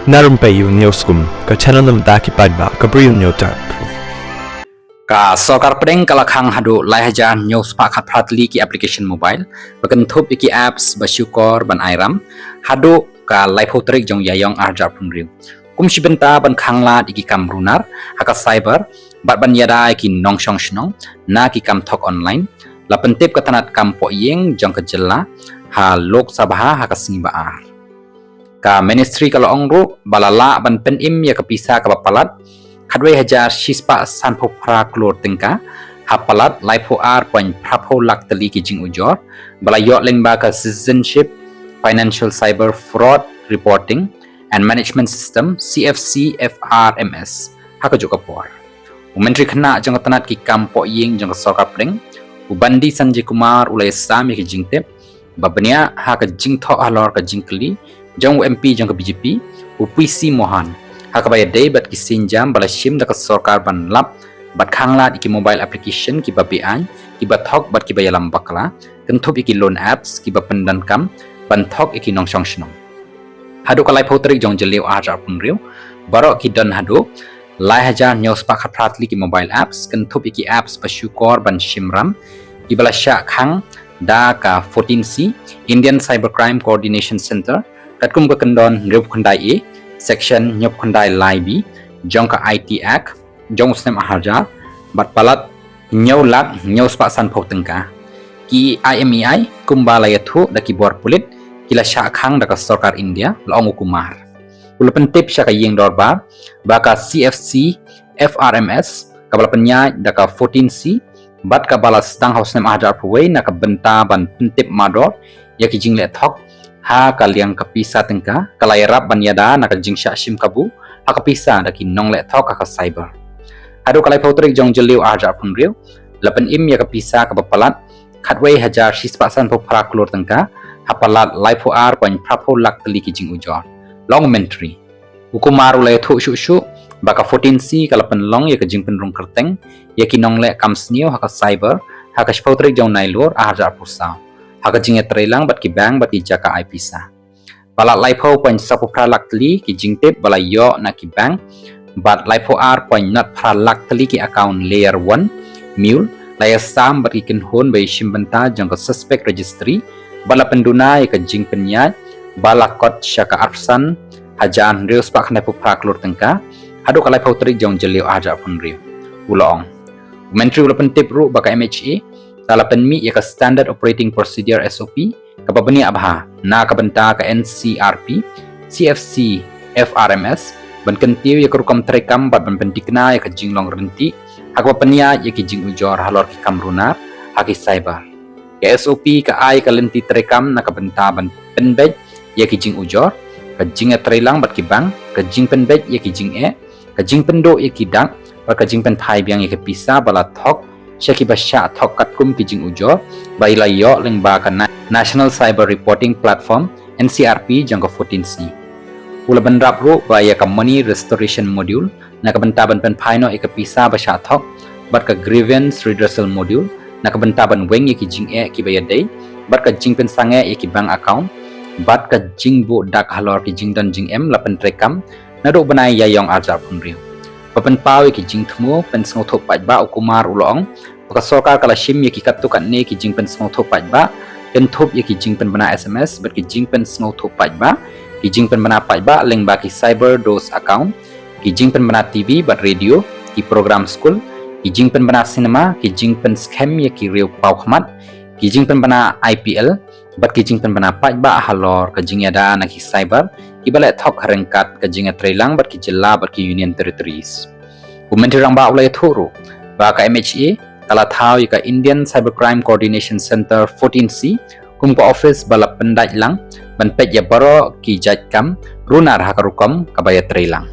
Na Rympei U ke channel nabynta ki paidbah ke Bri U Hynñiewtrep. Ka sorkar pdeng kala Khang hadu lai hajar news pak tylli ki application mobile bakan thup ki apps basyukor ban airam hadu ka lai photrik jong yayong arjar pun riew kum shibenta ban Khang lat iki kam runar haka cyber bat ban yada ki nongshong shnong na ki kam thok online la pentip katanat kam po yeng jong kejela ha lok sabha haka singi baar ka ministry kala ongru balala ban pen im ya kapisa ka palat Khadwei hajar shispa sanpo pra kyrteng ha palat laipo ar point prapo lak tylli ki jing ujor bala yok lengba ka citizenship financial cyber fraud reporting and management system CFC FRMS ha ka joka por menteri khna jang tanat ki kampo ying jang sorkar pdeng ubandi Sanjay Kumar ulai sam ki jingtep babania ha ka jing tho alor ka jingkli jong MP jang ka BJP upisi mohan hakabaya day bat ki sinjam bala shim da ka sorkar ban lap bat Khang lat iki mobile application ki babian ki bathok bat ki bayalam bakla kentup iki loan apps ki bapendan kam banthok iki nongshong shnong hadu kalai photrik jong jelew ajar pun riew baroh ki don hadu lai hajar news pak pratli ki mobile apps kentup iki apps basyukor ban shimram ki bala sha Khang da ka 14C Indian Cybercrime Coordination Center katkum ka kendon reup khandai e section nyop khandai lai b jong ka IT Act jong snem aharja bat palat nyau lak nyau spa san phok tengka ki IMEI kumbala yathu da ki bor pulit kila sha Khang da ka sorkar India laong kumar ulapen tip sha ka yeng dorba ba ka CFC FRMS kabala penya da ka 14C bat ka bala stang house nem aharja phuwei na ka benta ban pentip mador ya ki jingle thok ha kaliang kapisa tengka kalai rap ban yada na ka jingsha shim kabu ha kapisa da ki nongle thok ka cyber hadu kalai photrik jong jelew ajar pun riew lapen im ya kapisa ka palat Khadwei hajar shispa san po pra klor tengka ha palat laipo ar pan prapo lak tylli ki jing ujor long mentry hukumar ulai thu shu shu baka 14C kalapen long ya ka jing pen rung kyrteng ya ki nongle kam snio ha ka cyber ha ka photrik jong nailor ajar pusa haka jinge trelang bat ki bank bat ki jaka ipisa bala laipo point sapu pra lak tylli ki jingtep bala yo na ki bank bat laipo ar point not pra lak tylli ki account layer 1 mule layer sam bat ki kinhon bai shimbanta jang ka suspect registry bala penduna ka jing penyat bala kot shaka arsan hajan reus pak na pu pra klur tengka hadu kalai pautri jong jelew aja pun riew ulong menteri ulapen tip ru baka MHA talapan mi ya ka standard operating procedure SOP kapabani abha na kabanta ka NCRP CFC FRMS ban kentiu ya kurukam trekam bat ban pentikna ya ka jinglong renti hakapapania ya ki jing ujor halor ki kam runar haki cyber ya SOP ka ai ka lenti trekam na kabanta ban penbej ya ki jing ujor ka jing trelang bat ki bang ka jing penbej ya ki jing ka jing pendo ya ki dak ba ka jing pen thai biang ya ki pisa bala thok Syaki basya thok katkum ki jing ujo baila yo lengba ka National Cyber Reporting Platform NCRP jangka 14C ula benrap ru baya ka money restoration module na ka bentaban pen paino e ka pisa basya thok bat ka grievance redressal module na ka bentaban weng ye ki jing ki baya day bat ka jing pen sange ye ki bank account bat ka jing bu dak halor ki jing dan jing la pen trekam na do banai yayong ajar pun riu papen pau ki jing thmu pen sngo thop paidbah ukumar ulong ka sorkar kala shim ye ki kattu kan ne ki jing pen sngo thop paidbah pen thop ye ki jing pen bana SMS bat ki jing pen sngo thop paidbah ki jing pen bana paidbah leng ba ki cyber dos account ki jing pen bana TV bat radio ki program school ki jing pen bana cinema ki jing pen scam ye ki riew pau khmat ki jing pen bana IPL bat ki jing pen bana paidbah halor ka jing yada na ki cyber ki bala thok rengkat ka jing trelang bat ki jilla bat ki union territories menteri rang ba ulai thuru ba ka MHA kala thau ka Indian Cybercrime Coordination Center 14C kum ko office bala pendaj lang ban pet ya baroh ki jaj kam runar hakarukom kabaya trelang